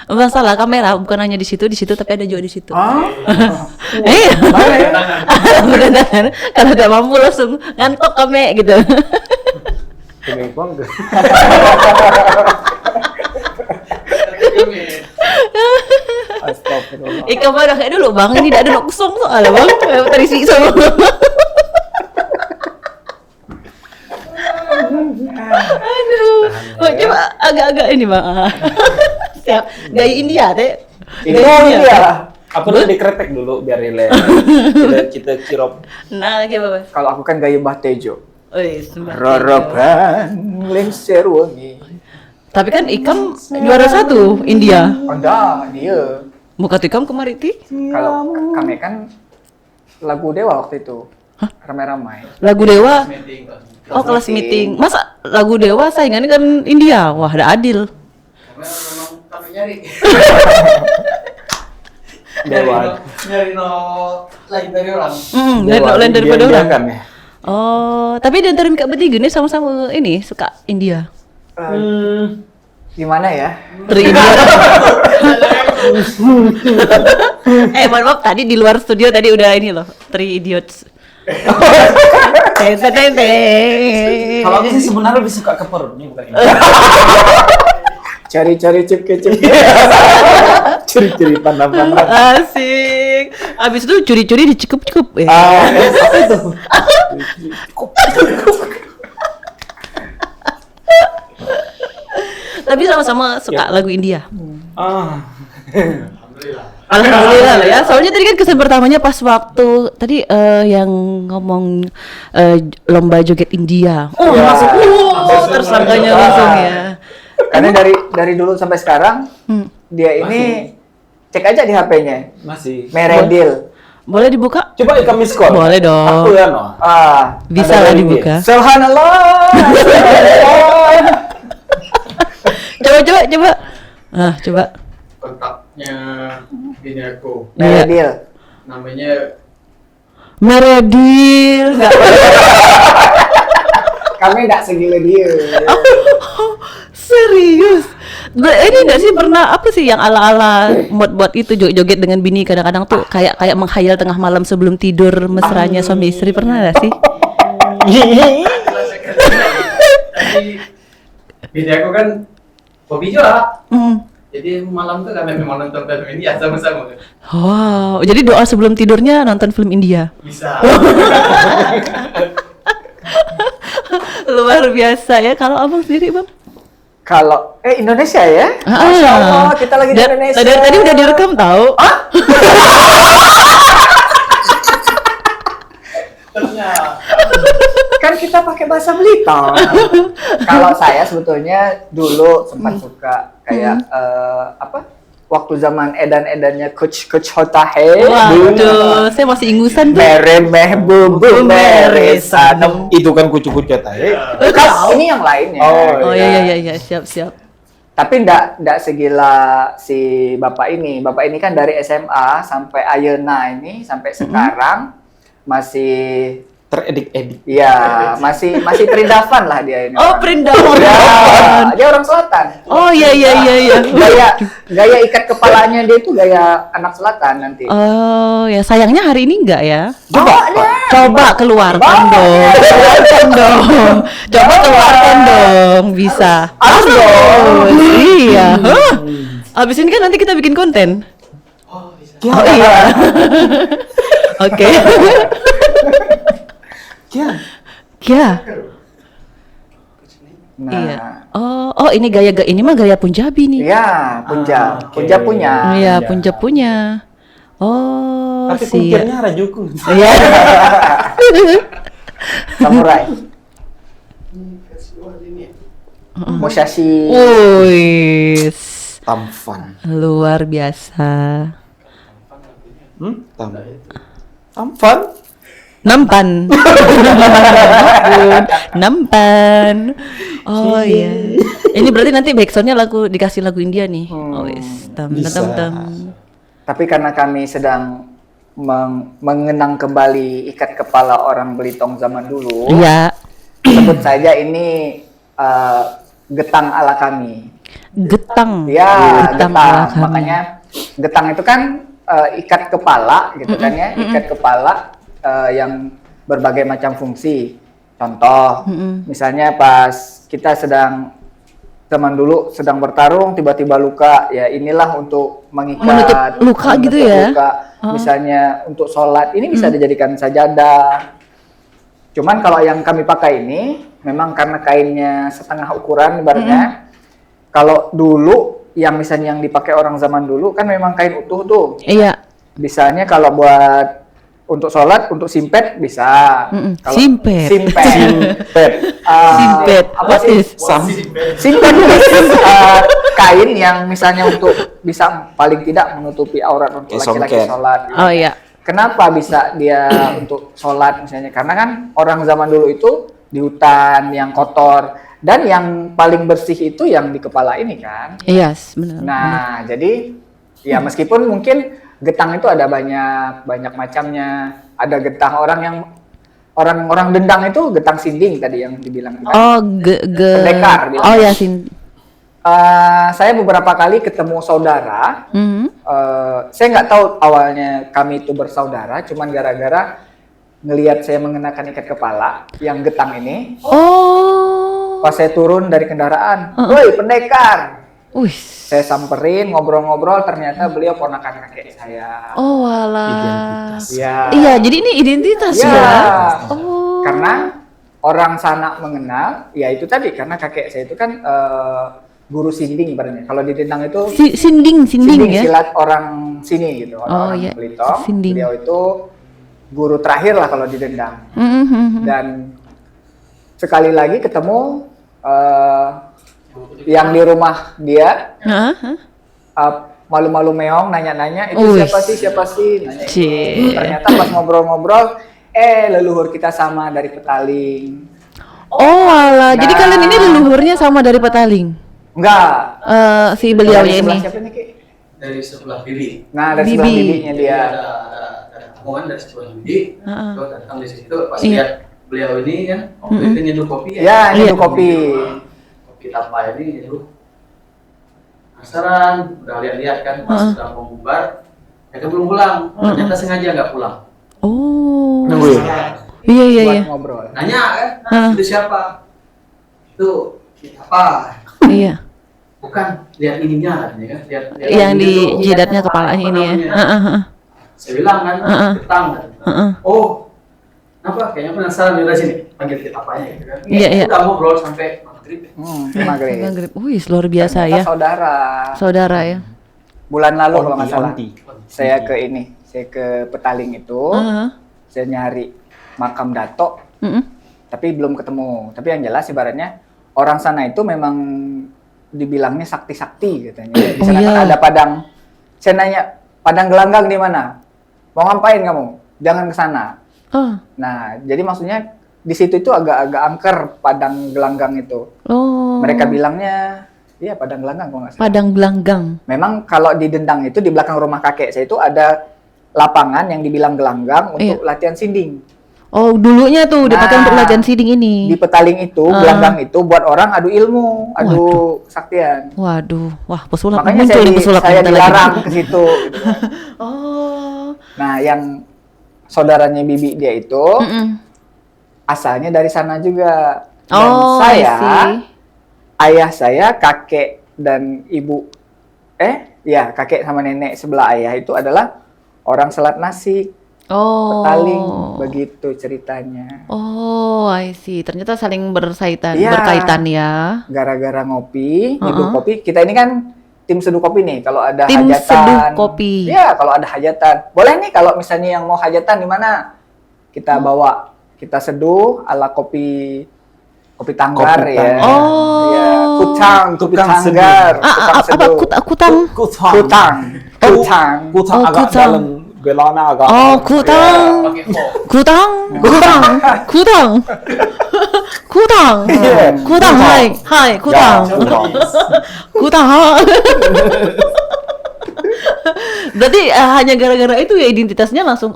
Masalah kamera bukan hanya di situ tapi ada juga di situ. Iya. Bukan tangan. Kalau nggak mampu langsung ngantok kame gitu. Bengkong tuh. Astagfirullah. Ikan mana kayak dulu bang, ini tidak ada nok kosong soalnya bang, terisi semua. Aduh, coba agak-agak ini bang. Siap, gaya India teh. India. Aku udah dikretek dulu biar relax. Kita kirop. Nah, kayak apa? Kalau aku kan gaya Mbah Tejo. Roroban. Roroban lengser wangi. Tapi kan Ikam juara 1 India. Enggak, dia. Bukan Ikam kemarin ti? Kalau kami kan lagu Dewa waktu itu. Ramai-ramai. Lagu Dewa. Oh, kelas meeting. Masa lagu Dewa saingannya kan India? Wah, ada adil. Karena memang kami nyari Dewa. nyari no lain dari orang. Lain daripada India orang. kan ya. Oh, tapi di antara mereka bertiga nih sama-sama ini suka India. Gimana ya? India. Mohon maaf tadi di luar studio tadi udah ini loh, Three Idiots. Kalau aku sih sebenarnya lebih suka ke perutnya bukan ini. Cari-cari cip kecip. Curi-curi pandang-pandang. Asik. Abis itu curi-curi dicekup-cekup ya. Apa itu? Tapi sama-sama suka lagu India. Alhamdulillah. Alhamdulillah lah ya. Soalnya tadi kan kesan pertamanya pas waktu tadi yang ngomong lomba joget India. Oh, Ya. langsung tersangkanya langsung ya. Karena dari dulu sampai sekarang dia ini cek aja di HP-nya. Masih. Meredil. Boleh dibuka? Coba ikan miskol. Boleh dong. Aku ya no. Bisa Ada lah dari dibuka. Subhanallah. Coba. Coba. Kontaknya bini aku Meredil. namanya Meredil. Enggak. Kami enggak segila dia. Serius. Ini enggak sih pernah apa sih yang ala-ala buat itu joget dengan bini kadang-kadang tuh kayak menghayal tengah malam sebelum tidur mesranya suami istri pernah enggak sih? Jadi bini aku kan hobi juga. Hmm. Jadi malam tuh kami memang nonton film India sama-sama. Wow, jadi doa sebelum tidurnya nonton film India. Bisa. Luar biasa ya. Kalau abang sendiri bang? Kalau Indonesia ya? Masya Allah, kita lagi di Indonesia. Tadi udah direkam tahu? Kan kita pakai bahasa Blitar. Kalau saya sebetulnya dulu sempat suka kayak waktu zaman edan-edannya Coach Hotahe. Waduh, saya masih ingusan tuh. Mere bubu mere sanem. Itu kan kucu-kucu tahe. Kan ini yang lainnya. Oh iya, siap. Tapi ndak segila si bapak ini. Bapak ini kan dari SMA sampai ayeuna ini sampai sekarang masih Teredik-edik. ya masih perindavan lah dia ini. Oh, perindavan. Ya, dia orang selatan. Oh iya. Gaya ikat kepalanya dia itu gaya anak selatan nanti. Oh ya, sayangnya hari ini enggak ya. Coba Keluarkan dong. Coba keluarkan dong, bisa. Harus dong. Iya. Abis ini kan nanti kita bikin konten. Oh, bisa. Oh iya. Oke. Ya. Nah, Iya. Oh ini ini mah gaya Punjabi nih. ya Punjab. Oke. Punjab punya. Iya, Punjab punya. Oh, Tapi siap. kuncirnya Harajuku. Iya. Samurai. Kasih wah ini. Musashi. Wih, Tamfan. luar biasa. Tamfan. Nampan. Nampan. Oh iya. Ini berarti nanti backsoundnya dikasih lagu India nih. Oh yes. Bisa. Tapi karena kami sedang mengenang kembali ikat kepala orang Belitung zaman dulu, Iya. sebut saja ini getang ala kami. Getang. Ya, Getang. getang. Kami. Makanya getang itu kan ikat kepala gitu kan ya, ikat kepala yang berbagai macam fungsi. Contoh, misalnya pas kita zaman dulu sedang bertarung tiba-tiba luka, ya inilah untuk mengikat Menutup luka gitu menutup ya? luka. Misalnya untuk sholat ini bisa dijadikan sajadah. Cuman kalau yang kami pakai ini memang karena kainnya setengah ukuran ibaratnya. Kalau dulu yang misalnya yang dipakai orang zaman dulu kan memang kain utuh tuh. Iya. Bisanya kalau buat untuk sholat, untuk simpet bisa. Kalau Simpet. Simpet. Simpet. Apa What sih? is? Simpet kain yang misalnya untuk bisa paling tidak menutupi aurat untuk laki-laki Songket. sholat. Oh iya. Kenapa bisa dia untuk sholat misalnya? Karena kan orang zaman dulu itu di hutan yang kotor dan yang paling bersih itu yang di kepala ini kan. Iya, benar. Nah, jadi ya meskipun mungkin getang itu ada banyak macamnya. Ada getang orang dendang itu getang sinding tadi yang dibilang. Oh, Pendekar bilang. Oh ya, Sin. Saya beberapa kali ketemu saudara. Mhm. Saya nggak tahu awalnya kami itu bersaudara, cuman gara-gara ngelihat saya mengenakan ikat kepala yang getang ini. Oh. Pas saya turun dari kendaraan, woi pendekar. Wih. Saya samperin, ngobrol-ngobrol, ternyata beliau ponakan kakek saya. Oh, walah. Ya. Iya, jadi ini identitas Ya. ya. Oh. Karena orang sana mengenal, ya itu tadi karena kakek saya itu kan guru sinding ibaratnya. Kalau di Dendang itu Sinding ya. silat orang sini gitu, orang iya. Belitung. Sinding. Beliau itu guru terakhir lah kalau di Dendang. Mhm. Dan sekali lagi ketemu yang di rumah dia, Heeh. malu-malu meong nanya-nanya itu Wih. siapa sih nanya itu. Cie. Ternyata pas ngobrol-ngobrol leluhur kita sama dari Petaling. Oh, walah. Jadi Nah. kalian ini leluhurnya sama dari Petaling. Enggak. Si beliaunya Dari sebelah ini. siapa nih, Ki? Dari sebelah bibi. Nah, dari Bibi. sebelah bibinya dia. Ada hubungan dari sebelah bibi. Heeh. Gue datang di situ pas Iya. lihat beliau ini kan, waktu itu nyeduh kopi Ya, Iya. itu kopi. Kopi apa ini nyeduh. Penasaran, udah lihat-lihat kan pas sudah mau bubar, mereka belum pulang. Ternyata sengaja nggak pulang. Oh. Nungguin. Iya, iya, Buat iya. ngobrol. Nanya kan, Hah. itu siapa? Itu apa? Iya. Bukan, lihat ininya katanya kan, lihat Yang ini di dulu. jidatnya kepalanya ini ya. namanya? Heeh, heeh. Saya bilang kan, Heeh. getang kan. Heeh. Oh, kenapa? Kayaknya penasaran udah sini, panggil kita apanya gitu kan. Iya, iya. Udah ngobrol sampai maghrib. Maghrib. Maghrib. Wih, luar biasa Ternyata ya. saudara. Saudara ya. Bulan lalu kalau nggak salah. Onti. Saya ke Petaling itu. Heeh. Saya nyari makam Dato, Heeh. tapi belum ketemu. Tapi yang jelas ibaratnya orang sana itu memang dibilangnya sakti-sakti katanya. Di sana iya. kan ada padang. Saya nanya, padang gelanggang di mana? Mau ngapain kamu? Jangan ke sana. Oh. Nah, jadi maksudnya di situ itu agak-agak angker padang gelanggang itu. Oh. Mereka bilangnya, iya padang gelanggang kalau nggak salah. Padang gelanggang. Memang kalau di Dendang itu di belakang rumah kakek saya itu ada lapangan yang dibilang gelanggang untuk latihan sinding. Oh, dulunya tuh dipakai Nah, untuk latihan siding ini. Di Petaling itu, gelanggang itu buat orang adu ilmu, adu kesaktian. Waduh, wah pesulap Makanya muncul nih pesulap saya kita dilarang lagi. ke situ. Gitu kan. Oh. Nah, yang saudaranya bibi dia itu Mm-mm. asalnya dari sana juga. Dan Oh, I saya, see. ayah saya, kakek dan ibu, kakek sama nenek sebelah ayah itu adalah orang Selat Nasik, Oh. Petaling, begitu ceritanya. Oh, I see. Ternyata saling berkaitan ya. Gara-gara ngopi, nyeduh kopi. Kita ini kan tim seduh kopi nih. Kalau ada Tim hajatan, seduh kopi. Iya, kalau ada hajatan. Boleh nih kalau misalnya yang mau hajatan di mana? Kita bawa, kita seduh ala kopi tanggar Kopi ya. tanggar. Oh. Ya, kutang seduh. tanggar. Apa seduh. kutang? Kutang. Oh, agak kutang. dalam, belana agak. Oh, kutang. Pakai kok. Kutang. Kutang. Hai, kutang. Ya, kutang. Kutang. Berarti hanya gara-gara itu ya identitasnya langsung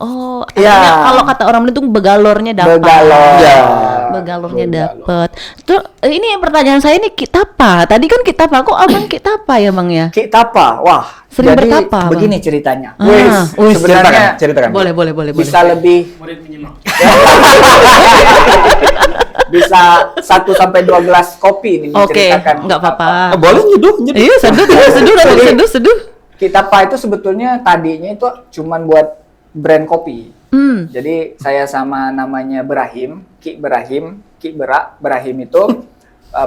Iya. artinya kalau kata orang itu begalornya dapat. Begalor. Ya. Begalornya dapat. Terus ini pertanyaan saya nih kitapa. Tadi kan kitapa, kok abang kitapa ya bang ya? Ki tapa, wah. Sering jadi bertapa, Bang. begini ceritanya. Ah, wis, Sebenarnya ceritakan. Boleh. bisa lebih Murid menyimak. bisa 1 sampai 2 gelas kopi nih Oke, menceritakan. nggak apa-apa. Boleh nyeduh. Iya, seduh. Kitapa itu sebetulnya tadinya itu cuman buat brand kopi. Jadi saya sama namanya Berahim, Ki Berahim, Berahim itu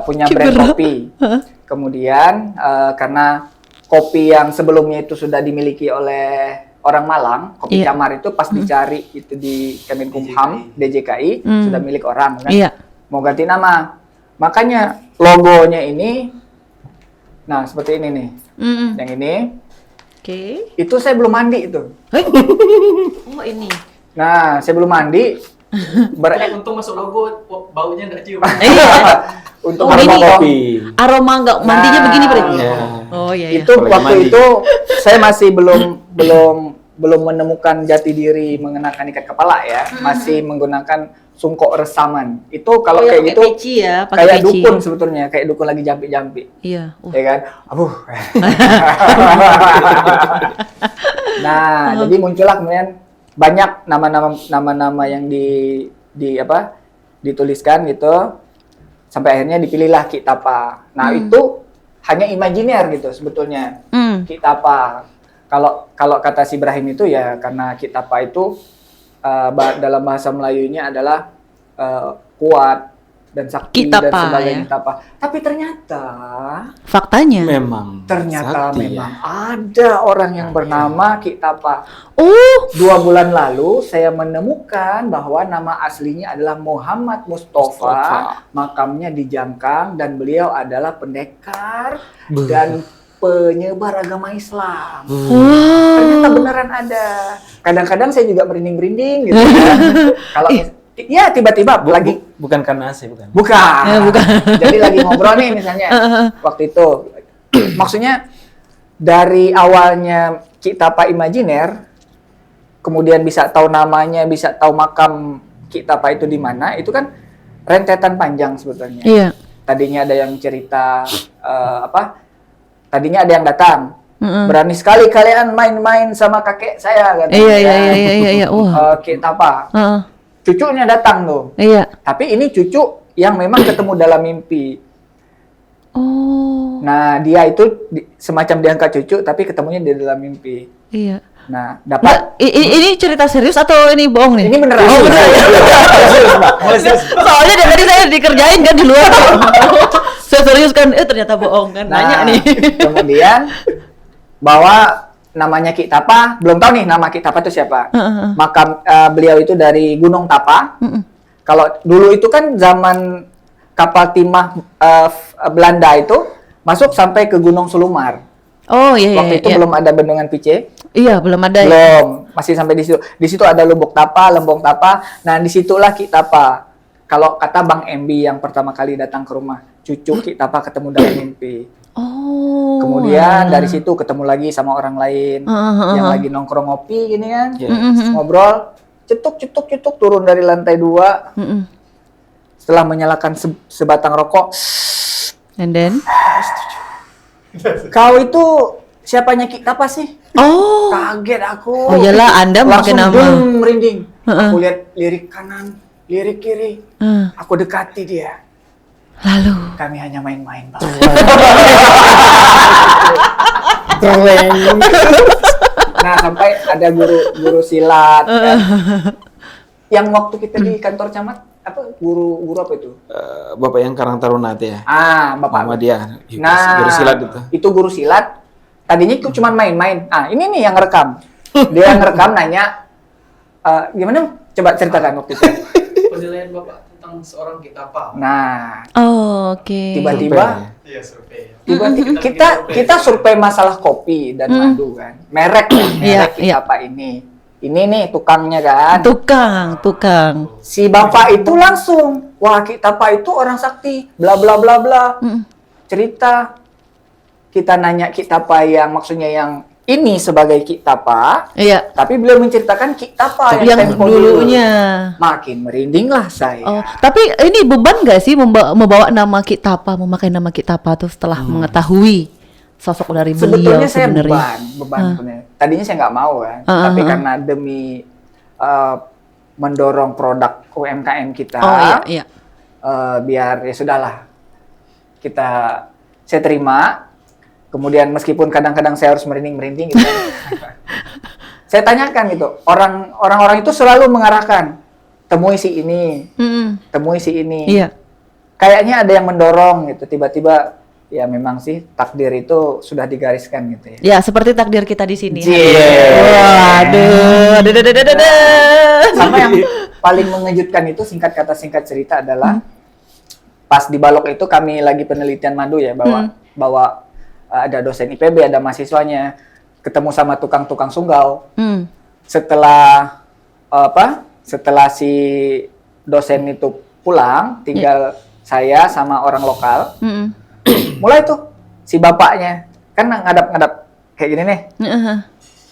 punya Ki brand Bera. kopi. Kemudian karena kopi yang sebelumnya itu sudah dimiliki oleh orang Malang, kopi Iya. Camar itu pas dicari itu di Kemenkumham, DJKI sudah milik orang kan. Iya. Mau ganti nama. Makanya logonya ini nah seperti ini nih. Yang ini Oke. itu saya belum mandi itu. Oh ini. Nah, saya belum mandi. Untung masuk logo, baunya nggak cium. Iya. Untuk Oh, ini. Kopi. Aroma nggak mandinya Nah, begini berarti. Ya. Oh iya. Itu Apalagi waktu mandi. itu saya masih belum menemukan jati diri mengenakan ikat kepala ya. Masih menggunakan sungkok resaman. Itu kalau Oh, yang kayak pakai gitu peci ya, pakai kayak peci. dukun sebetulnya, kayak dukun lagi jampi-jampi. Iya. Ya kan? Aduh. Nah, jadi muncullah kemudian banyak nama-nama yang dituliskan gitu. Sampai akhirnya dipilihlah Ki Tapa. Nah, itu hanya imajiner gitu sebetulnya. Ki Tapa. Kalau kata si Ibrahim itu ya karena Ki Tapa itu dalam bahasa Melayunya adalah kuat dan sakti Ki dan Tapa, sebagainya ya. Tapa. Tapi ternyata Faktanya. Memang. Ternyata sakti, memang ada orang yang bernama Ki Tapa. Oh. 2 bulan lalu saya menemukan bahwa nama aslinya adalah Muhammad Mustafa. Makamnya di Jangkang dan beliau adalah pendekar dan penyebar agama Islam. Ternyata beneran ada. Kadang-kadang saya juga merinding-merinding gitu kan. Kalau ya tiba-tiba lagi Bukan karena AC, bukan. bukan. Ya, bukan. Jadi lagi ngobrol nih misalnya waktu itu. Maksudnya dari awalnya Ki Tapa imajiner, kemudian bisa tahu namanya, bisa tahu makam Ki Tapa itu di mana, itu kan rentetan panjang sebetulnya. Iya. Tadinya ada yang cerita tadinya ada yang datang. Berani sekali kalian main-main sama kakek saya katanya. Iya. Wah. Ki Tapa. Heeh. Cucunya datang tuh. Iya. Tapi ini cucu yang memang ketemu dalam mimpi. Oh. Nah, dia itu semacam diangkat cucu tapi ketemunya di dalam mimpi. Iya. Nah, dapat Ini cerita serius atau ini bohong nih? ini beneran. Oh, beneran. Soalnya dari tadi saya dikerjain kan di luar. Saya serius kan, ternyata bohong kan. Nanya nih. Kemudian bahwa namanya Ki Tapa, belum tahu nih nama Ki Tapa itu siapa. Makam beliau itu dari Gunung Tapa. Kalau dulu itu kan zaman kapal timah Belanda itu masuk sampai ke Gunung Sulumar. Oh iya. Waktu itu belum ada bendungan Pice. Iya, belum ada. Belum, masih sampai di situ. Di situ ada Lubuk Tapa, Lembong Tapa. Nah, disitulah Ki Tapa. Kalau kata Bang Embi yang pertama kali datang ke rumah, cucu Ki Tapa ketemu dalam mimpi. Oh. Kemudian dari situ ketemu lagi sama orang lain yang lagi nongkrong ngopi gini kan, ngobrol, cetuk turun dari lantai 2. Setelah menyalakan sebatang rokok, And then? kau itu siapanya Ki Tapa sih? Oh. Kaget aku. Oh iyalah, Anda pakai langsung nama. merinding. Aku lihat lirik kanan, lirik kiri. Aku dekati dia. Lalu. Kami hanya main-main, Bang. Nah, sampai ada guru silat kan. Yang waktu kita di kantor camat apa guru apa itu? Bapak yang Karang Taruna itu ya. Bapak. Muhammadiyah. Nah, Guru silat itu. Itu guru silat. Tadinya itu cuma main-main. Ini nih yang rekam. Dia yang rekam nanya gimana? Coba ceritakan waktu itu. Penilaian Bapak tentang seorang Ki Tapa. Nah, Oh, oke. tiba-tiba Iya, survei. kita survei masalah kopi dan madu kan. Merek kan, merek Iya. apa ini. Ini nih tukangnya kan. Tukang. Si bapak itu langsung, wah Ki Tapa itu orang sakti, bla bla bla bla. Cerita kita nanya Ki Tapa yang maksudnya yang ini sebagai Ki Tapa, Iya. tapi beliau menceritakan Ki Tapa Yang tempo dulu. dulunya. Makin merindinglah saya. Oh, tapi ini beban gak sih membawa nama Ki Tapa, memakai nama Ki Tapa tuh setelah mengetahui sosok dari beliau Sebetulnya saya sebenarnya? beban sebenarnya. Tadinya saya nggak mau kan, tapi karena demi mendorong produk UMKM kita, Oh iya. biar ya sudahlah saya terima. Kemudian meskipun kadang-kadang saya harus merinding gitu. Saya tanyakan gitu, orang-orang itu selalu mengarahkan, temui si ini, temui si ini. Iya. Kayaknya ada yang mendorong gitu, tiba-tiba ya memang sih takdir itu sudah digariskan gitu ya. Ya, seperti takdir kita di sini. Yeah. Waduh. Sama yang paling mengejutkan itu singkat cerita adalah pas di Balok itu kami lagi penelitian madu ya, bahwa ada dosen IPB, ada mahasiswanya, ketemu sama tukang-tukang sunggau. Setelah si dosen itu pulang, tinggal saya sama orang lokal. Mulai tuh si bapaknya kan ngadap-ngadap kayak gini nih.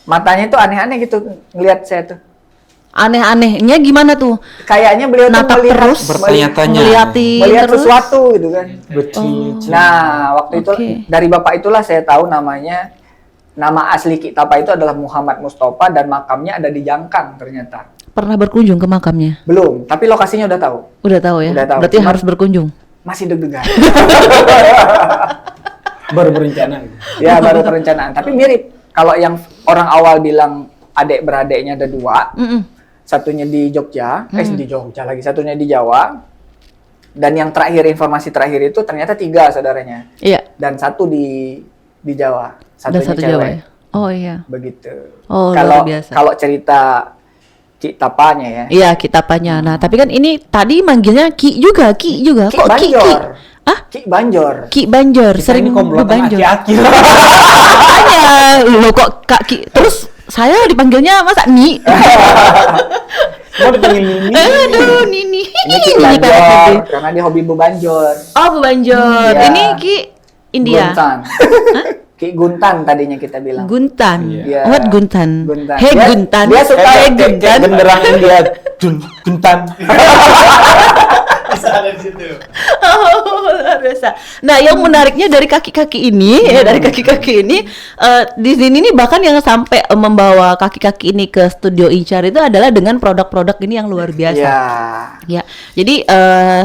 Matanya tuh aneh-aneh gitu ngelihat saya tuh. Aneh-anehnya gimana tuh? Kayaknya beliau tuh Natap melihat terus, bertanya-tanya. melihat terus. sesuatu gitu kan. Betul. Nah, waktu itu Oke. dari bapak itulah saya tahu nama asli Ki Tapa itu adalah Muhammad Mustafa dan makamnya ada di Jangkang ternyata. Pernah berkunjung ke makamnya? Belum, tapi lokasinya udah tahu. Udah tahu ya? Udah tahu. Berarti Cuma- harus berkunjung. Masih deg-degan. Baru berencana. Ya, baru perencanaan. Tapi mirip. Kalau yang orang awal bilang adik beradiknya ada 2, satunya di Jogja, di Jogja lagi, satunya di Jawa. Dan yang terakhir, informasi terakhir itu ternyata 3 saudaranya. Iya. Dan 1 di Jawa. Ada Satunya satu cewek. Jawa ya? Oh iya. Begitu. Oh, Kalau luar biasa. kalau cerita Ki Tapanya ya. Iya, Ki Tapanya. Nah, tapi kan ini tadi manggilnya Ki juga. Ki Kok Ki? Banjor. Ah? Ki Banjor. Ki Banjor. Kita Sering ini komplotan berbanjor. aki-aki. Makanya, lo kok Kak Ki. Terus saya dipanggilnya masa Ni? Mau dipanggil Nini. Aduh, Nini. Ini Ki Nini Banjor PSBB. karena dia hobi bebanjor. Oh, Bu Banjor. Iya. Ini Ki India. Guntan. Ki Guntan tadinya kita bilang. Guntan. Iya. What Guntan? Guntan. Hey Dia- Guntan. dia suka Hey Kayak Guntan. genderang India. Guntan. Bisa ada di situ. Oh, luar biasa. Nah, yang menariknya dari kaki-kaki ini, di sini nih bahkan yang sampai membawa kaki-kaki ini ke studio Incar itu adalah dengan produk-produk ini yang luar biasa. Iya. Ya, jadi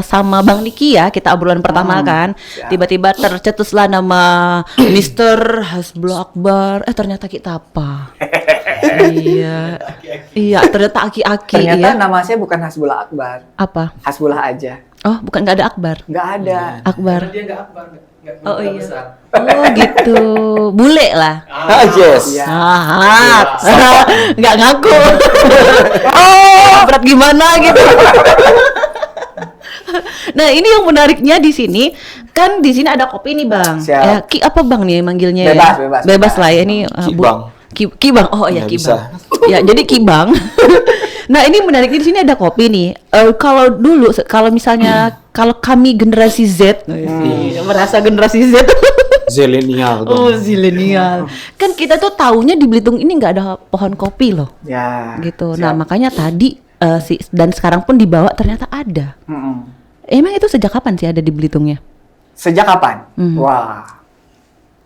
sama Bang Niki ya kita obrolan pertama kan, tiba-tiba tercetuslah nama Mr. Hasbullah Akbar. Ternyata kita apa? Iya, ternyata aki-aki. Ternyata Ya. nama saya bukan Hasbullah Akbar. Apa? Hasbullah aja. Oh, bukan, nggak ada Akbar. Nggak ada. Akbar. Karena dia nggak akbar, nggak Oh nggak iya. besar. Oh gitu, bule lah. Ah, yes. Iya. Nggak ngaku. Oh, berat gimana gitu. Nah, ini yang menariknya di sini kan di sini ada kopi nih Bang. Siap. Ya, Ki apa Bang nih manggilnya Bebas, ya? bebas, Bebas bebas. lah ya ini. Ki Bang. Ki Bang. Oh iya Nggak Ki bisa. Bang. Ya, jadi Ki Bang. Nah, ini menariknya di sini ada kopi nih. Kalau dulu kalau misalnya kalau kami generasi Z, merasa generasi Z. Zilenial. Oh, zilenial. Kan kita tuh taunya di Belitung ini nggak ada pohon kopi loh. Ya. Gitu. siap. Nah, makanya tadi dan sekarang pun dibawa ternyata ada. Mm-mm. Emang itu sejak kapan sih ada di Belitungnya? Sejak kapan? Wah.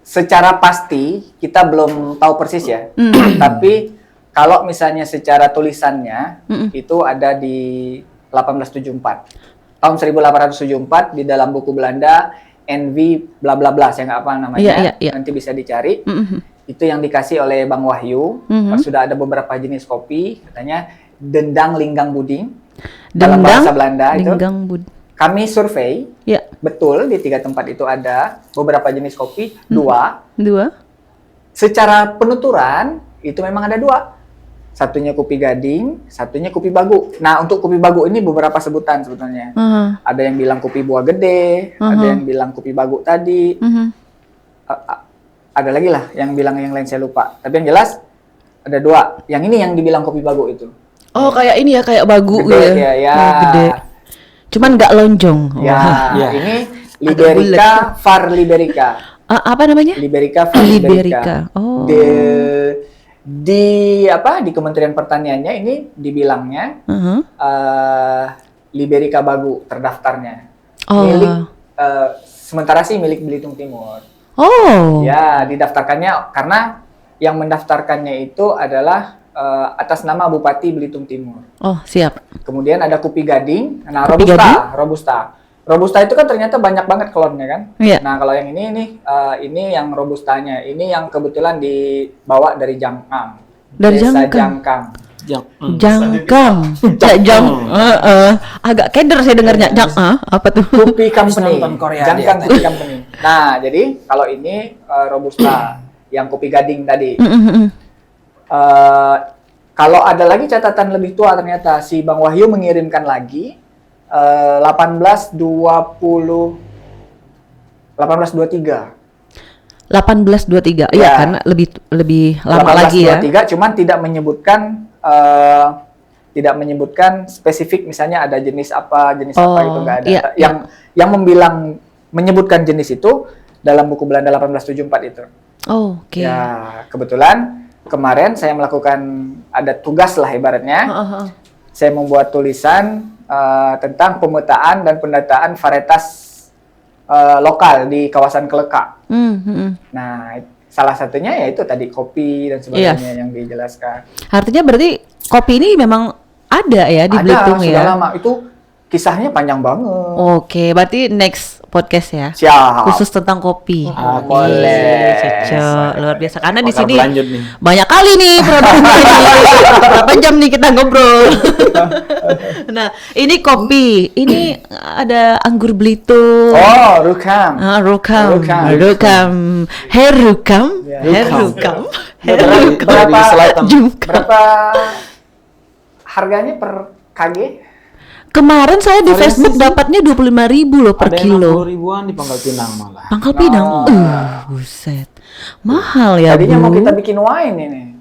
Secara pasti kita belum tahu persis ya. Tapi kalau misalnya secara tulisannya itu ada di 1874. Tahun 1874 di dalam buku Belanda NV bla bla bla, saya nggak apa namanya. Iya. Nanti bisa dicari. Itu yang dikasih oleh Bang Wahyu. Sudah ada beberapa jenis kopi, katanya Dendang Linggang Buding. Dalam bahasa Belanda itu. Linggang Bud. Kami survei, Ya, betul di 3 tempat itu ada beberapa jenis kopi, 2. 2. Secara penuturan itu memang ada 2. Satunya kopi gading, satunya kopi bagu. Nah, untuk kopi bagu ini beberapa sebutan sebetulnya. Ada yang bilang kopi buah gede, ada yang bilang kopi bagu tadi. Ada lagi lah yang bilang yang lain saya lupa. Tapi yang jelas ada 2. Yang ini yang dibilang kopi bagu itu. Oh, kayak ini ya, kayak bagu Gede, ya. ya. Oh, gede. Cuman nggak lonjong. Ya, Wah. Ya. ini Agak Liberica, Far Liberica. Apa namanya? Liberica Van Liberica. Oh. Di Kementerian Pertaniannya ini dibilangnya Liberica Bagu terdaftarnya. Oh. Sementara sih milik Belitung Timur. Oh. Ya, didaftarkannya karena yang mendaftarkannya itu adalah atas nama Bupati Belitung Timur. Oh, siap. Kemudian ada Kopi Gading, nah Kopi Robusta itu kan ternyata banyak banget klonnya kan. Iya. Nah kalau yang ini yang Robustanya, ini yang kebetulan dibawa dari Jangkang. Dari Desa Jangkang. Jangkang. Jangkang. Agak keder saya dengarnya. Apa tuh? Kopi Company. Nonton Korea Jangkang dia. Kopi Company. Nah jadi kalau ini Robusta, yang Kopi Gading tadi. Kalau ada lagi catatan lebih tua ternyata si Bang Wahyu mengirimkan lagi 1823. 1823. Iya Ya. kan lebih lama lagi ya. 1823 cuman tidak menyebutkan spesifik misalnya ada jenis apa gitu nggak ada. Iya, Yang menyebutkan jenis itu dalam buku Belanda 1874 itu. Oh, oke. Ya, kebetulan kemarin saya melakukan ada tugas lah ibaratnya. Saya membuat tulisan tentang pemetaan dan pendataan varietas lokal di kawasan Keleka. Nah, salah satunya yaitu tadi kopi dan sebagainya yang dijelaskan. Artinya berarti kopi ini memang ada ya di Belitung Sudah ya? lama. Itu kisahnya panjang banget. Oke, berarti next podcast ya. Siap. Khusus tentang kopi. Boleh. Cocok, luar biasa. Karena di Bakal sini berlanjut nih. banyak kali nih produknya ini. Berapa jam nih kita ngobrol. Nah, ini kopi. Ini ada anggur Belitung. Oh, Rukam. Rukam. Herukam. Ya. Herukam. Dari selatan. Berapa harganya per kg? Kemarin saya di Variasi Facebook sih. dapatnya 25.000 loh per Ada yang kilo. 60 ribuan di Pangkal Pinang malah. Pangkal Pinang. Buset. Mahal ya, Tadinya Bu. mau kita bikin wine ini.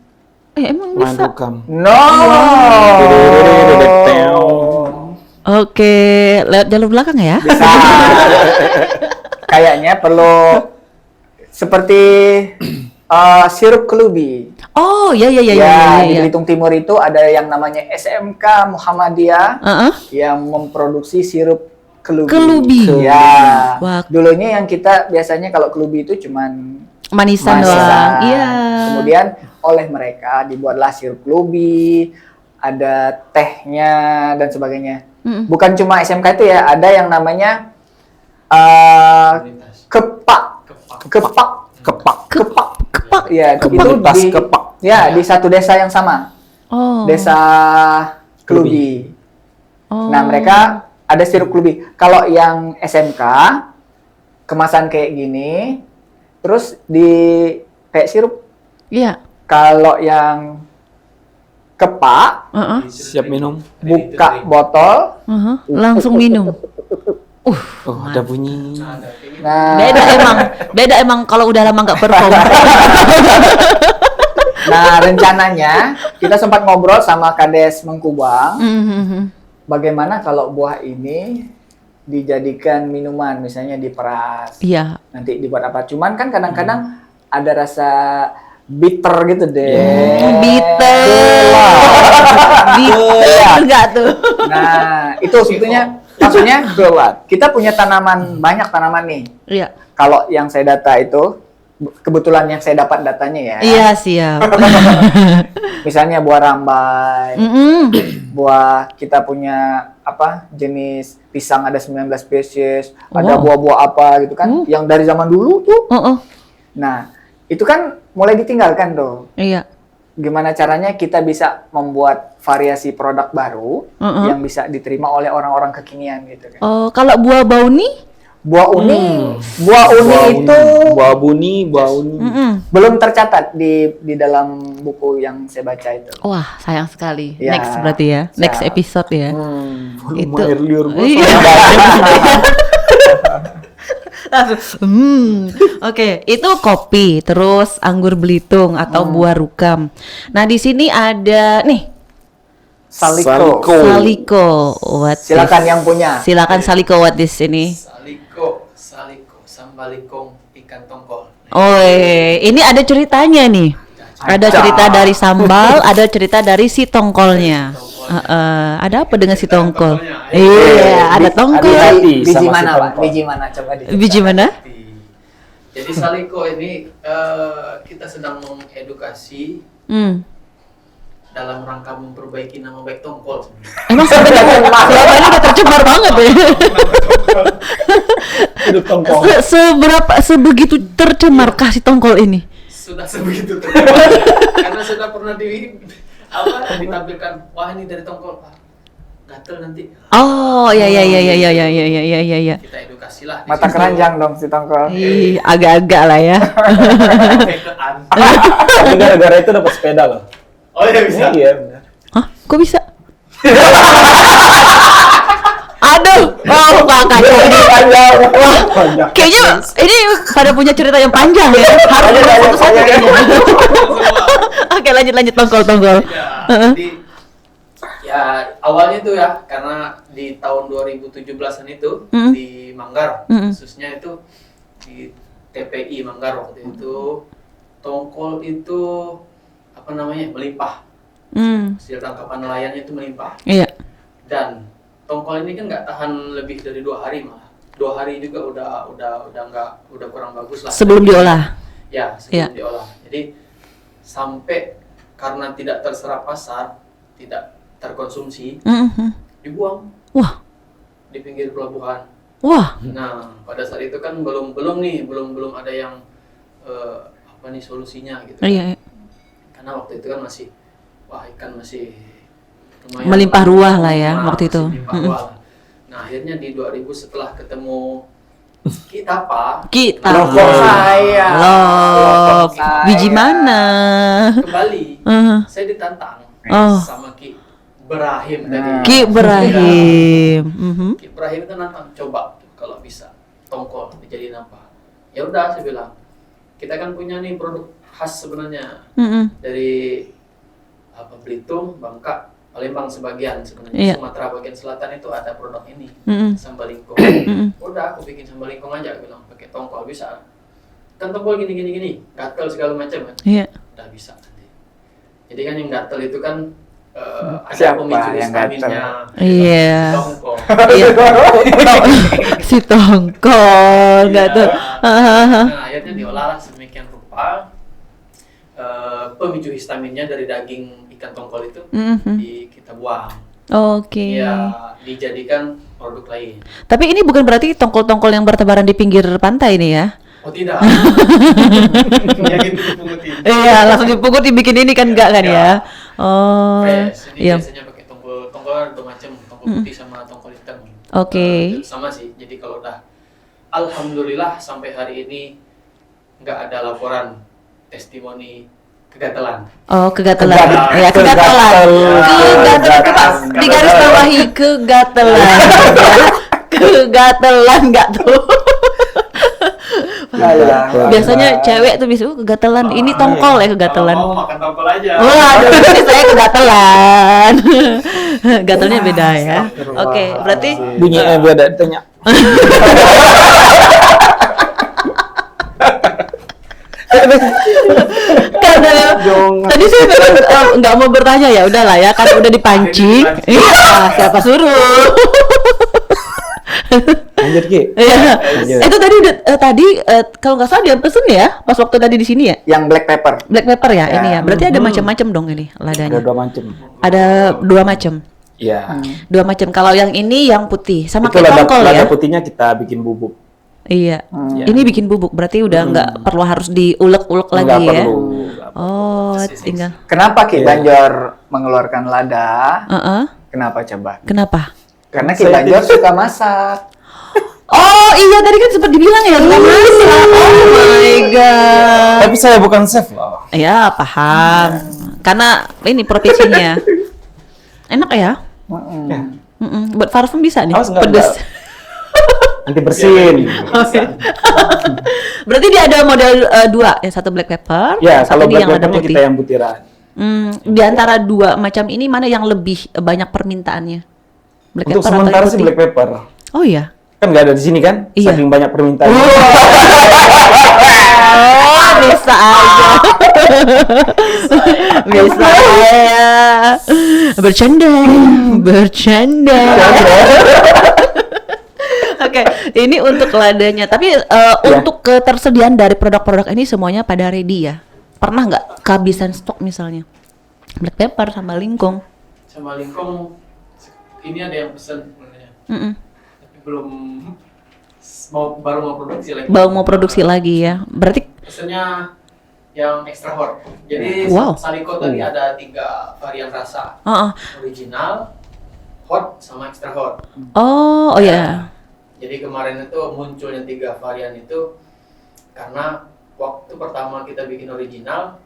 Emang Main bisa. rukam. No. Oke, lewat jalur belakang ya? Bisa. Kayaknya perlu seperti sirup kelubi. Oh, ya Di Belitung Timur itu ada yang namanya SMK Muhammadiyah yang memproduksi sirup kelubi. Kelubi. Ya. Wah. Dulunya yang kita biasanya kalau kelubi itu cuman Manisan doang. Iya. Kemudian oleh mereka dibuatlah sirup kelubi, ada tehnya dan sebagainya. Bukan cuma SMK itu ya, ada yang namanya kepak. Ya, Komunitas itu kepak. Ya, di satu desa yang sama. Oh. Desa Kelubi. Oh. Nah, mereka ada sirup kelubi. Kalau yang SMK kemasan kayak gini, terus di kayak sirup. Iya. Kalau yang kepak, Siap minum. buka botol. Langsung minum. Oh, ada bunyi. Nah, Beda emang kalau udah lama nggak perform. nah, rencananya kita sempat ngobrol sama Kades Mengkubang. Bagaimana kalau buah ini dijadikan minuman, misalnya diperas. Iya. Nanti dibuat apa? Cuman kan kadang-kadang ada rasa bitter gitu deh. Bitter. Enggak tuh. Nah, itu sebetulnya maksudnya kita punya banyak tanaman nih. Iya. Kalau yang saya data itu kebetulan yang saya dapat datanya ya. Iya, siap. Misalnya buah rambai. Buah kita punya jenis pisang ada 19 spesies, ada buah-buah apa gitu kan yang dari zaman dulu tuh. Nah, itu kan mulai ditinggalkan tuh. Iya. Gimana caranya kita bisa membuat variasi produk baru yang bisa diterima oleh orang-orang kekinian gitu kan. Oh, kalau buah bauni? Buah uni itu Buah uni. belum tercatat di dalam buku yang saya baca itu. Wah, sayang sekali. Ya, Next berarti ya. Next siap. episode ya. Volume air liur gua. Iya. Oke, itu kopi, terus anggur Belitung atau buah rukam. Nah, di sini ada nih Saliko. Saliko. Silakan yang punya. Silakan Saliko what this ini. Saliko, sambalikong, ikan tongkol. Oh, ini ada ceritanya nih. Ada cerita dari sambal, ada cerita dari si tongkolnya. Ada apa dengan si tongkol? Iya, ada tongkol. Hati-hati Biji sama si mana, Pak? tongkol. Biji mana? Coba diceritain. Biji mana? Jadi Saliko ini kita sedang mengedukasi Hmm. dalam rangka memperbaiki nama baik tongkol. Emang selama ini udah tercemar banget ya. Hidup tongkol. Sebegitu tercemarkah si tongkol ini? Sudah sebegitu terkenal karena sudah pernah ditampilkan, wah ini dari tongkol, Pak. Gatel nanti. Oh, ya. Kita edukasi lah. Mata keranjang dong si tongkol. Ih, agak-agak lah ya. Tapi gara-gara itu dapat sepeda loh. Oh iya bisa. Iya benar. Hah? Kok bisa? Aduh, kacau ini. Wah, kayaknya ini pada punya cerita yang panjang ya. Harus satu-satu kayaknya. Oke, lanjut tongkol. Ya, jadi ya awalnya itu ya karena di tahun 2017-an itu di Manggar, khususnya itu di TPI Manggar waktu itu tongkol itu apa namanya melimpah. Hasil tangkapan nelayannya itu melimpah. Iya. Dan tongkol ini kan nggak tahan lebih dari 2 hari malah. 2 hari juga udah kurang bagus lah. Sebelum diolah. Ya, sebelum diolah. Jadi sampai karena tidak terserap pasar, tidak terkonsumsi, dibuang Wah. di pinggir pelabuhan. Wah. Nah, pada saat itu kan belum ada yang apa nih solusinya gitu. Iya. Karena waktu itu kan masih ikan masih lumayan Melimpah ruah lah ya waktu itu. Melimpah ruah lah. Nah, akhirnya di 2000 setelah ketemu kita Lombok saya. Loh, saya. biji mana? kembali, saya ditantang sama Ki Ibrahim tadi. Ki Ibrahim. Ki Ibrahim itu nantang, coba kalau bisa tongkol dijadiin apa? Ya udah, saya bilang kita kan punya nih produk khas sebenarnya dari Belitung, Bangka, Palembang sebagian sebenarnya. Iya. Sumatera bagian selatan itu ada produk ini, sambal lingkong. Udah, aku bikin sambal lingkong aja, aku bilang pakai tongkol bisa. Kan tongkol gini, gatel segala macam kan. Iya. Udah bisa nanti. Jadi kan yang gatel itu kan ada Siapa pemicu yang histaminnya. Iya. Tongkol. Iya. Si tongkol nggak tuh. Nah, akhirnya diolah sedemikian rupa. Pemicu histaminnya dari daging ikan tongkol itu kita buang. Oke. Ya, dijadikan produk lain. Tapi ini bukan berarti tongkol-tongkol yang bertebaran di pinggir pantai ini ya? Oh tidak. Ya gitu dipungutin. Iya, langsung dipungut dibikin ini kan enggak kan ya? Oh. Fresh. Ini Iya. biasanya pakai tongkol ada dua macam, tongkol putih sama tongkol hitam. Oke. Sama sih. Jadi kalau udah alhamdulillah sampai hari ini nggak ada laporan testimoni kegatelan. Oh, kegatelan. Kegatelan. Ya, kegatelan. Kegatelan. Coba digaris bawahi kegatelan. Kegatelan enggak tuh? Biasanya cewek tuh bisa kegatelan. Ini tongkol ya kegatelan. Kalau mau makan tongkol aja. Waduh, ini saya kegatelan. Gatelnya beda ya. Oke, berarti Bunyi beda tanya. karena tadi saya memang nggak mau bertanya, ya udahlah ya, kan udah dipancing. Iya, siapa suruh? Lanjut Ki. Iya. Lanjut. Itu tadi udah kalau nggak salah dia pesen ya pas waktu tadi di sini ya. Yang black pepper. Black pepper ya, Ya. ini ya. Berarti ada macam-macam dong ini ladanya. Ada 2 macam. Ada 2 macam. Iya. 2 macam. Kalau yang ini yang putih sama Itu kayak tongkol ya. lada putihnya kita bikin bubuk. Iya. Ya. Ini bikin bubuk, berarti udah nggak perlu harus diulek-ulek lagi Nggak ya. perlu. Oh, tinggal. Kenapa Ki Iya. Banjor mengeluarkan lada? Heeh. Kenapa coba? Kenapa? Karena Ki Banjor suka masak. Oh iya, tadi kan sempat dibilang ya suka masak. Oh my god. Tapi saya bukan chef loh. Ya paham. Karena ini profesinya. Enak ya? Buat parfum bisa nih. Awas nggak, Pedes. Nanti bersihin. Oke. Berarti dia ada model 2, yang satu black pepper, Ya, yang satu kalau ini black yang lada peppernya putih. kita yang butiran. Di antara 2 macam ini mana yang lebih banyak permintaannya? Black Untuk pepper atau sementara yang sih putih? black pepper. Oh iya. Kan nggak ada di sini kan? Iya. Saking banyak permintaan. Bisa aja. Bisa ya. Bercanda. Oke, ini untuk ladanya. Tapi untuk ketersediaan dari produk-produk ini semuanya pada ready ya. Pernah nggak kehabisan stok misalnya? Black pepper sama lingkong. Sama lingkong ini ada yang pesen sebenarnya. Tapi baru mau produksi lagi. Baru mau produksi lagi ya. Berarti Pesennya yang extra hot. Jadi Wow. Saliko tadi ada 3 varian rasa. Original, hot, sama extra hot. oh ya. Jadi kemarin itu munculnya 3 varian itu karena waktu pertama kita bikin original,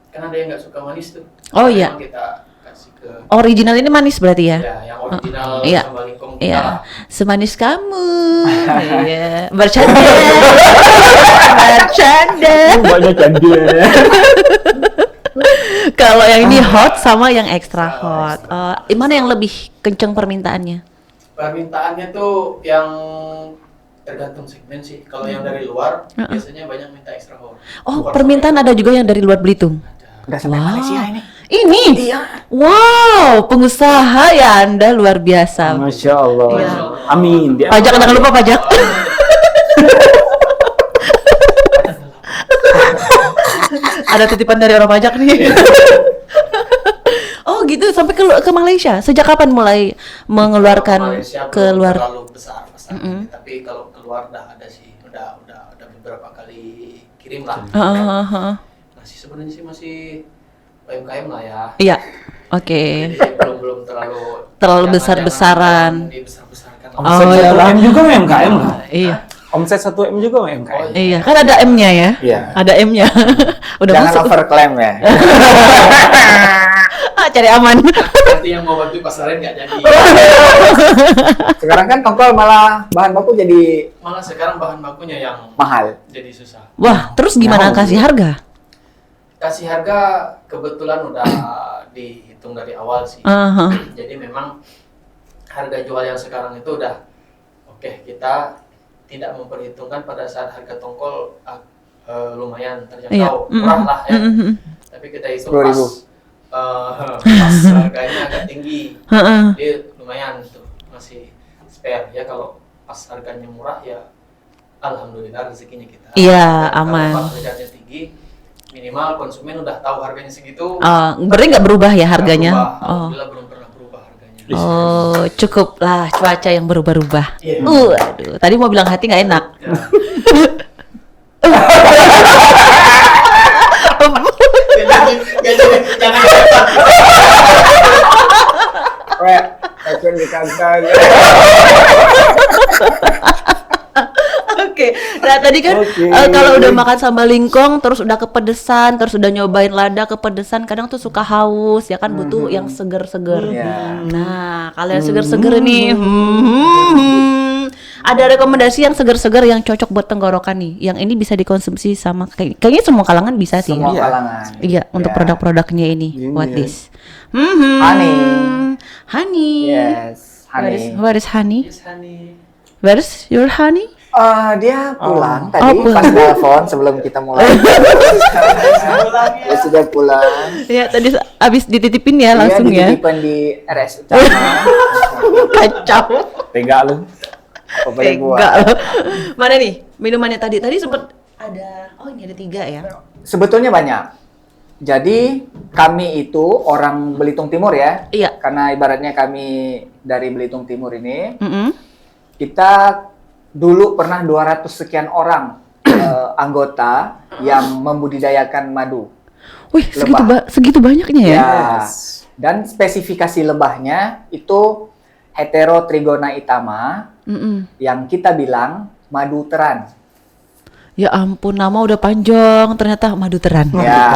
kan ada yang nggak suka manis tuh. Oh, Karena iya. emang kita kasih ke Original ini manis berarti ya? ya, yang original iya. sama lingkong kita Iya. lah. Semanis kamu. Iya. Bercanda. Bercanda. Banyak canda. Kalau yang ini hot sama yang extra hot. Mana yang lebih kenceng permintaannya? Permintaannya tuh yang tergantung segmen sih. Kalau yang dari luar biasanya banyak minta extra hot. Oh, Bukan permintaan ada juga yang dari luar Belitung. Udah sampai Malaysia ini. Ini? Iya. Wow, pengusaha ya Anda luar biasa. Masya Allah. Iya. Amin. Pajak, jangan lupa pajak. Ada titipan dari orang pajak nih. Oh gitu, sampai ke Malaysia. Sejak kapan mulai mengeluarkan Malaysia ke belum luar? terlalu besar pasarnya, tapi kalau keluar udah ada sih, udah beberapa kali kirim lah. Masih sebenarnya sih masih UMKM lah ya. Iya. Oke. Jadi belum terlalu jangan besar-besaran. dibesar-besarkan. Omset Oh, ya 1 lah. M juga UMKM lah. Iya. Omset 1 M juga UMKM. Iya, kan ada M-nya ya? Iya. Ada M-nya. Udah Jangan masuk. overclaim ya. Cari aman. Nanti yang mau bantu pasaran nggak jadi. Sekarang kan tongkol malah bahan baku jadi Malah sekarang bahan bakunya yang mahal. jadi susah. Wah, terus gimana kasih harga? Kasih harga kebetulan udah dihitung dari awal sih. Jadi memang harga jual yang sekarang itu udah oke, kita tidak memperhitungkan pada saat harga tongkol lumayan terjangkau, murah lah ya. Tapi kita hitung 10.000. pas harganya agak tinggi, jadi lumayan tuh masih spare ya. Kalau pas harganya murah ya alhamdulillah rezekinya kita. Iya, Dan aman. Kalau pas harganya tinggi, minimal konsumen udah tahu harganya segitu. Berarti nggak berubah ya Nggak harganya? berubah. Oh. Alhamdulillah belum pernah berubah harganya. Oh, cukuplah cuaca yang berubah-ubah. Iya. Aduh, tadi mau bilang hati nggak enak. Jangan Weh, action di kantor. Oke, nah tadi kan kalau udah makan sambal lingkong, terus udah kepedesan, terus udah nyobain lada kepedesan, kadang tuh suka haus, ya kan butuh yang seger-seger. Iya. Nah, kalau yang seger-seger nih, ada rekomendasi yang seger-seger yang cocok buat tenggorokan nih. Yang ini bisa dikonsumsi sama kayaknya semua kalangan bisa sih. Semua Iya. kalangan. Iya, untuk Ya. produk-produknya ini. Ini What ya. this? Honey. Honey. Yes, honey. What is honey? Yes, honey. Where's your honey? Dia pulang tadi Oh, pulang. pas telepon sebelum kita mulai. Dia sudah pulang. Ya, tadi abis dititipin ya langsung Dia ya. dititipin di RS Utama. Kacau. Tega lu. Pokoknya gua. Enggak. Mana nih minumannya tadi? Tadi sempet ada. Oh, ini ada 3 ya. Sebetulnya banyak. Jadi kami itu orang Belitung Timur ya. Iya. Karena ibaratnya kami dari Belitung Timur ini, Mm-mm. kita dulu pernah 200 sekian orang anggota yang membudidayakan madu. Wih, Lebah. segitu banyaknya ya? Ya. Dan spesifikasi lebahnya itu Heterotrigona itama Mm-mm. yang kita bilang madu teran. Ya ampun, nama udah panjang, ternyata madu teran. Ya,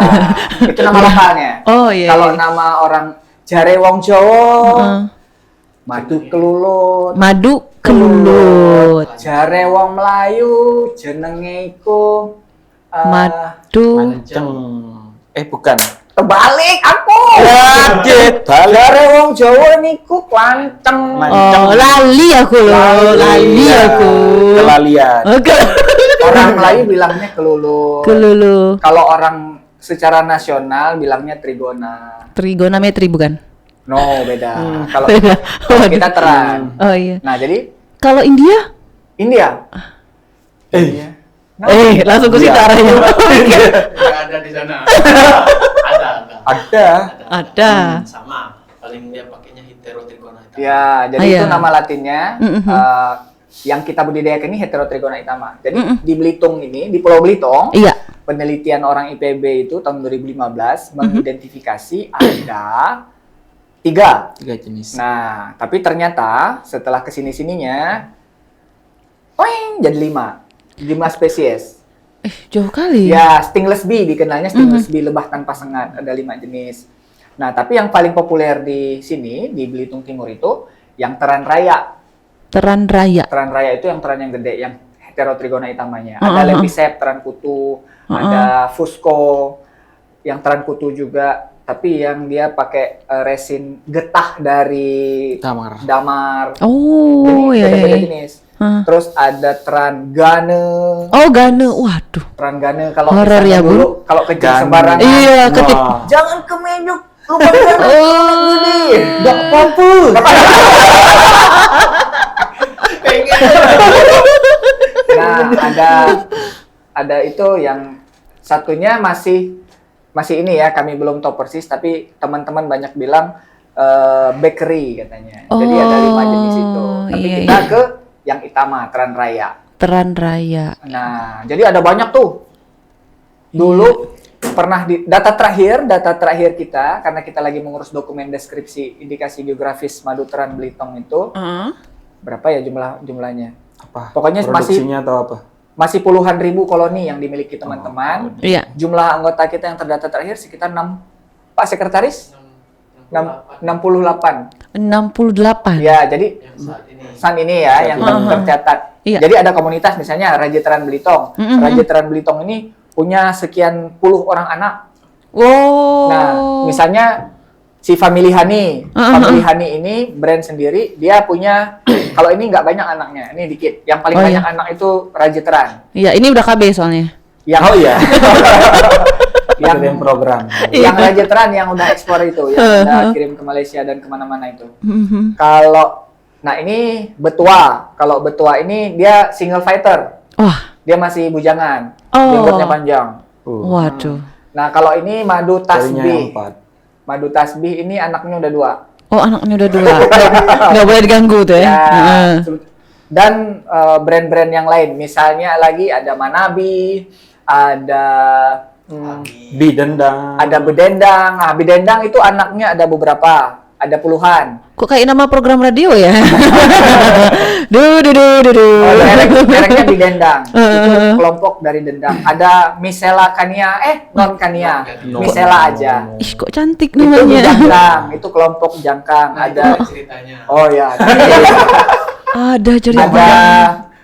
itu nama lokalnya. Oh iya. Kalau nama orang Jare Wong Jawa, madu kelulut. Madu kelulut. Jare Wong Melayu, jenenge iku Madu. Manceng. Bukan. terbalik aku. Kaget. Balik. Jare Wong Jawa niku klanceng. Oh, lali aku loh. Lali Lali. aku. Kelalian. Oke. Orang Melayu bilangnya kelulu. Kelulu. Kalau orang secara nasional bilangnya trigona. Trigonometri bukan? No, beda. Kalau Beda. kalau kita teran. Oh iya. Nah, jadi Kalau India? India. Langsung ke situ Iya. arahnya. Nggak ada di sana. Ada. Ada. Ada. Sama. Paling dia pakainya Heterotrigona Itama. Ya, jadi Ah, itu iya. nama latinnya. Mhm. Yang kita budidayakan ini Heterotrigona itama. Jadi di Belitung ini, di Pulau Belitung, Iya. penelitian orang IPB itu tahun 2015 mengidentifikasi ada 3. 3 jenis. Nah, tapi ternyata setelah kesini-sininya, jadi 5 spesies. Jauh kali. Ya, stingless bee dikenalnya stingless bee lebah tanpa sengat, ada 5 jenis. Nah, tapi yang paling populer di sini di Belitung Timur itu yang teran raya. Teran raya. Teran raya itu yang teran yang gede, yang Heterotrigona itamanya. Ada Lepisep teran kutu, ada Fusco yang teran kutu juga, tapi yang dia pakai resin getah dari Damar. damar. Oh, Jadi iya, beda-beda iya. jenis. Terus ada teran gane. Oh, gane. Waduh. Teran gane kalau Horor misalnya ya, Bu? dulu kalau kencing Gane. sembarangan. Iya, ketip. Wah. Jangan kemenyuk. Lu pakai gini. Enggak apa-apa. Nah, ada itu yang satunya masih ini ya, kami belum tahu persis, tapi teman-teman banyak bilang bakery katanya. Jadi ada 5 jenis itu. Tapi iya, kita iya. ke yang Itama, Teran Raya. Teran raya. Nah, jadi ada banyak tuh. Dulu pernah di data terakhir kita, karena kita lagi mengurus dokumen deskripsi indikasi geografis Madu Teran Belitung itu, berapa ya jumlahnya? Apa? Pokoknya Produksinya atau apa? masih puluhan ribu koloni yang dimiliki teman-teman. Iya. Jumlah anggota kita yang terdata terakhir sekitar 6, Pak Sekretaris? 68. 68. Ya, jadi Yang saat ini. saat ini ya yang tercatat. Iya. Jadi ada komunitas misalnya Raja Teran Belitung. Raja Teran Belitung ini punya sekian puluh orang anak. Wow. Nah, misalnya si Family Honey. Family Honey ini brand sendiri, dia punya kalau ini nggak banyak anaknya, ini dikit. Yang paling Oh, banyak iya. anak itu Raja Teran. Iya, ini udah KB soalnya. Yang Oh iya. yang Ada yang program. yang Raja Teran yang udah ekspor itu, yang udah kirim ke Malaysia dan kemana-mana itu. Mhm. Kalau, nah ini Betua. Kalau Betua ini dia single fighter. Wah. Dia masih bujangan. Oh. Jenggotnya panjang. Waduh. Nah kalau ini Madu Jarinya yang Tasbih. 4. Madu Tasbih ini anaknya udah 2. Oh, anaknya udah 2. Nggak boleh diganggu tuh ya. Heeh. Dan brand-brand yang lain. Misalnya lagi ada Manabi, ada Bidendang. ada Bedendang. Nah, Bedendang itu anaknya ada beberapa. Ada puluhan. Kok kayak nama program radio ya? Du. Oh, mereknya Bidendang. Itu kelompok dari dendang. Ada Misela Kania, non Kania. Misela aja. Ih, kok cantik Itu namanya. jangkang, itu kelompok jangkang. Nah, itu Ada ceritanya. oh ya, Ada cerita. ada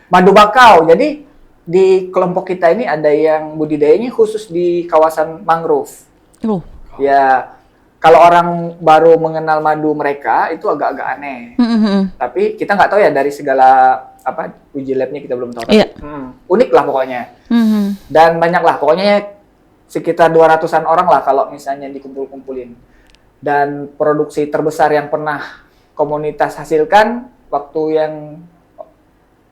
madu bakau. Jadi di kelompok kita ini ada yang budidayanya khusus di kawasan mangrove. Oh. Ya, kalau orang baru mengenal madu mereka itu agak-agak aneh. Tapi kita nggak tahu ya dari segala apa uji labnya kita belum tahu. Iya. Unik lah pokoknya. Mhm. Dan banyak lah, pokoknya sekitar 200-an orang lah kalau misalnya dikumpul-kumpulin. Dan produksi terbesar yang pernah komunitas hasilkan waktu yang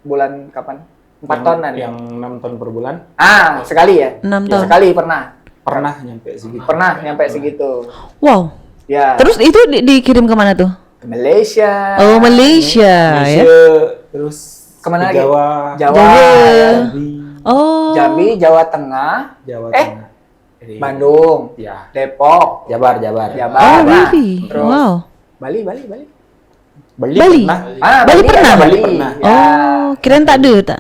bulan kapan? 4 tonan ya? Yang 6 ton per bulan. Sekali ya? 6 Ya, tahun. sekali pernah. Pernah nyampe segitu. Pernah nyampe segitu. Wow. Ya. Terus itu dikirim kemana tuh? Ke Malaysia. Oh, Malaysia ya. Terus Kemana ke lagi? Jawa. Jawa. Jambi. Oh. Jambi, Jawa Tengah, Jawa Eh? Tengah. Jadi, Bandung, Ya. Depok, Jabar. Jabar. Oh, Nah, really? terus Wow. Bali. Bali? Pernah. Bali pernah? ada Bali. Pernah. Ya. Oh, kirain tak ada tak?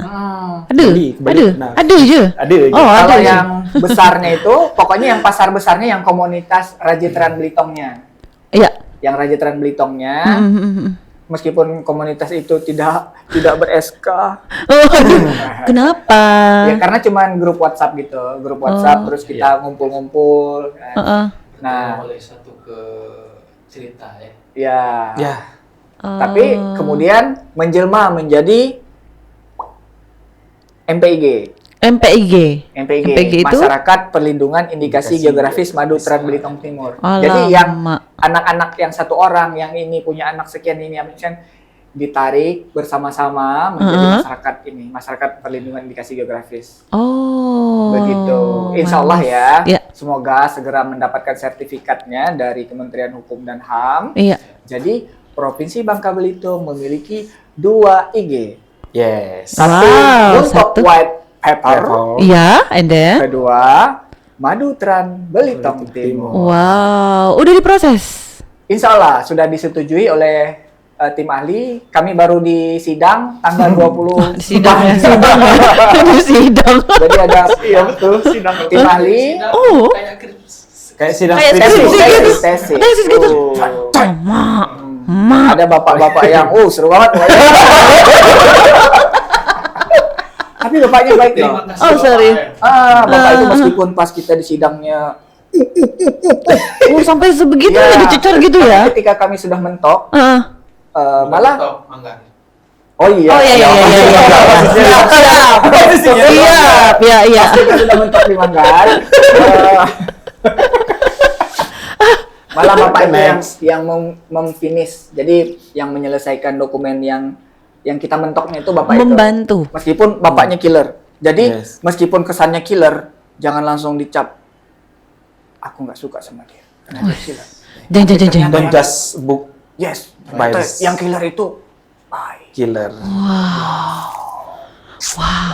Ada? Bali, Bali Ada? pernah. Ada je? Ada aja. Oh, ada Kalau je. yang besarnya itu, pokoknya yang pasar besarnya yang komunitas Raja Teran Belitongnya. Iya. Yang Raja Teran Belitongnya, Mhm. meskipun komunitas itu tidak ber-SK. Oh, aduh. Kenapa? Ya karena cuman grup WhatsApp gitu, grup WhatsApp terus kita ngumpul-ngumpul. Kan. Heeh. Nah, Mulai satu ke cerita ya. ya. Ya. Tapi kemudian menjelma menjadi MPIG. MPIG. MPIG itu Masyarakat Perlindungan Indikasi Geografis Madutran Belitung Timur. Alamak. Jadi yang anak-anak yang satu orang yang ini punya anak sekian ini kan ditarik bersama-sama menjadi masyarakat perlindungan indikasi geografis. Oh. Begitu. Insya Allah ya. Ya. Semoga segera mendapatkan sertifikatnya dari Kementerian Hukum dan HAM. Iya. Jadi Provinsi Bangka Belitung memiliki 2 IG. Yes. Wow, Untuk satu. white pepper, Iya, and then? kedua Madutran Belitung Timur. Wow, udah diproses. Insya Allah sudah disetujui oleh tim ahli. Kami baru di sidang tanggal 20. Di sidang ya, di sidang. Jadi ada tim ahli. Oh. Kayak sidang Kayak skripsi. tesis gitu. Mak. Ada bapak-bapak yang seru banget. Tapi bapaknya baik Terima loh. kasih. Oh, sorry. Bapak itu meskipun pas kita di sidangnya Sampai sebegitu ya, ya dicecer gitu tapi ya. ketika kami sudah mentok, Heeh. malah Manggar. oh iya. Oh iya. Siap, ya. Pas kita sudah mentok di Manggar. Malah bapak itu yang memfinish. Jadi yang menyelesaikan dokumen yang kita mentoknya itu bapak Membantu. itu. Meskipun bapaknya killer. Jadi Yes. meskipun kesannya killer, jangan langsung dicap. Aku nggak suka sama dia. Karena dia killer. Jangan. Don't just book Yes. Virus. Yang killer itu bye. killer. Wow.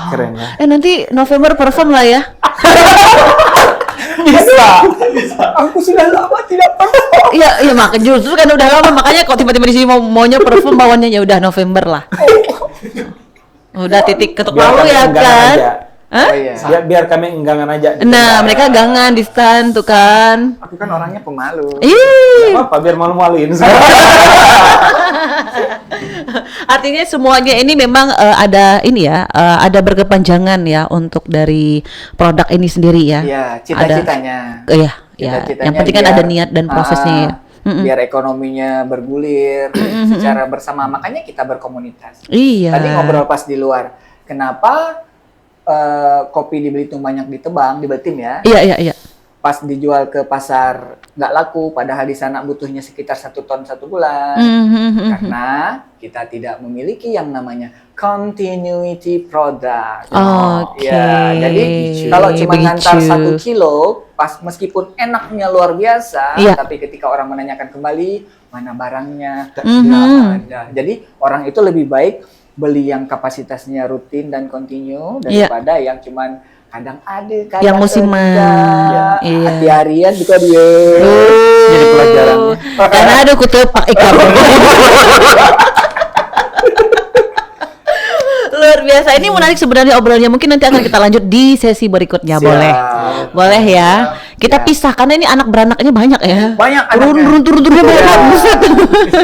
Keren ya. Nanti November perform lah ya. Bisa. Aku sudah lama tidak pernah. Iya, justru kan udah lama, makanya kok tiba-tiba di sini maunya perform bawaannya ya udah November lah. Udah titik ketuk Biar palu kami ya enggangan kan? aja. Hah? Oh, iya. Biar kami enggangan aja. Nah, mereka gangan di stand tuh kan. Aku kan orangnya pemalu. Ih, Apa biar malu-maluin. artinya semuanya ini memang ada ini ya, ada berkepanjangan ya untuk dari produk ini sendiri ya. Iya, cita-citanya. Iya. Cita-citanya Yang penting kan biar, ada niat dan prosesnya ya. biar ekonominya bergulir secara bersama. Makanya kita berkomunitas. Iya. Tadi ngobrol pas di luar. Kenapa kopi di Belitung banyak ditebang, dibetim ya? Iya. Pas dijual ke pasar nggak laku, padahal di sana butuhnya sekitar 1 ton 1 bulan. Karena kita tidak memiliki yang namanya continuity product. Oke. Ya, jadi kalau cuma ngantar 1 kilo, meskipun enaknya luar biasa, Iya. tapi ketika orang menanyakan kembali mana barangnya, Mhm. nggak ada. Jadi orang itu lebih baik beli yang kapasitasnya rutin dan kontinu Iya. daripada yang cuman kadang ada, kadang Yang musiman. enggak. Iya. Hati-harian juga dia. Jadi pelajarannya. Karena ada kutepak ikan. Luar biasa. Ini menarik sebenarnya obrolannya. Mungkin nanti akan kita lanjut di sesi berikutnya. Siap. Boleh ya. Kita Siap. pisah karena ini anak beranaknya banyak ya. Banyak anaknya. Runturnya banyak banget. Buset.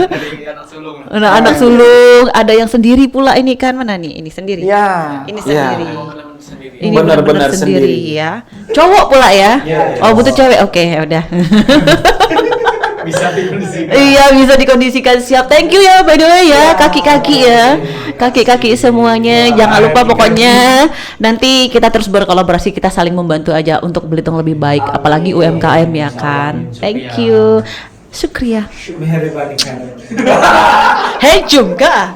Dari anak sulung. Nah, anak sulung, ada yang sendiri pula ini kan, mana nih? Ini sendiri. Iya. Ini Iya. sendiri. Momen-momen sendiri. Ini Benar-benar benar-benar sendiri. ya. Cowok pula ya? Oh, butuh cewek. Oke, ya udah. Bisa dikondisikan. Iya, bisa dikondisikan. Siap. Thank you ya by the way ya, kaki-kaki ya. Kaki-kaki semuanya. Jangan lupa pokoknya nanti kita terus berkolaborasi, kita saling membantu aja untuk Belitung lebih baik, apalagi UMKM ya kan. Thank you. Syukriya. Hei juga.